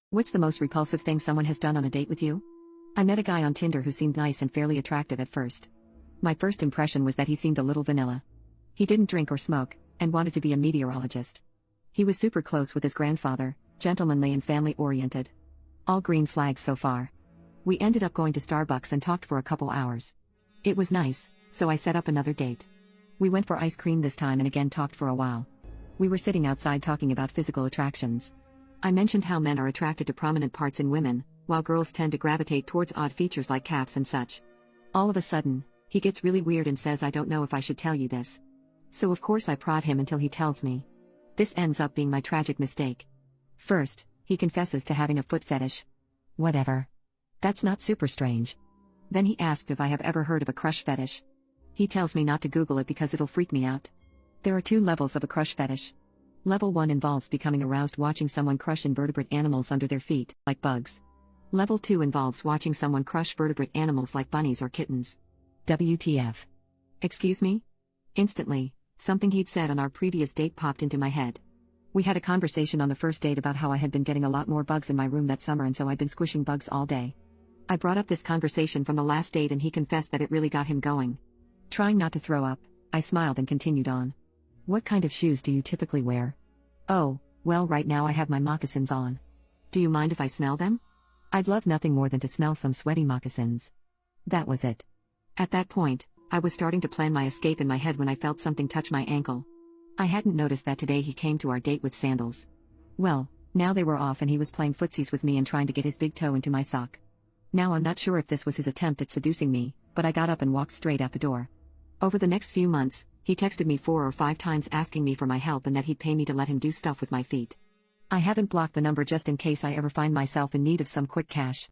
What's the most repulsive thing someone has done on a date with you? I met a guy on Tinder who seemed nice and fairly attractive at first. My first impression was that he seemed a little vanilla. He didn't drink or smoke, and wanted to be a meteorologist. He was super close with his grandfather, gentlemanly and family-oriented. All green flags so far. We ended up going to Starbucks and talked for a couple hours. It was nice, so I set up another date. We went for ice cream this time and again talked for a while. We were sitting outside talking about physical attractions. I mentioned how men are attracted to prominent parts in women, while girls tend to gravitate towards odd features like calves and such. All of a sudden, he gets really weird and says I don't know if I should tell you this. So of course I prod him until he tells me. This ends up being my tragic mistake. First, he confesses to having a foot fetish. Whatever. That's not super strange. Then he asked if I have ever heard of a crush fetish. He tells me not to Google it because it'll freak me out. There are 2 levels of a crush fetish. Level 1 involves becoming aroused watching someone crush invertebrate animals under their feet, like bugs. Level 2 involves watching someone crush vertebrate animals like bunnies or kittens. WTF. Excuse me? Instantly, something he'd said on our previous date popped into my head. We had a conversation on the first date about how I had been getting a lot more bugs in my room that summer and so I'd been squishing bugs all day. I brought up this conversation from the last date and he confessed that it really got him going. Trying not to throw up, I smiled and continued on. What kind of shoes do you typically wear? Oh, well right now I have my moccasins on. Do you mind if I smell them? I'd love nothing more than to smell some sweaty moccasins. That was it. At that point, I was starting to plan my escape in my head when I felt something touch my ankle. I hadn't noticed that today he came to our date with sandals. Well, now they were off and he was playing footsies with me and trying to get his big toe into my sock. Now I'm not sure if this was his attempt at seducing me, but I got up and walked straight out the door. Over the next few months, he texted me 4 or 5 times asking me for my help and that he'd pay me to let him do stuff with my feet. I haven't blocked the number just in case I ever find myself in need of some quick cash.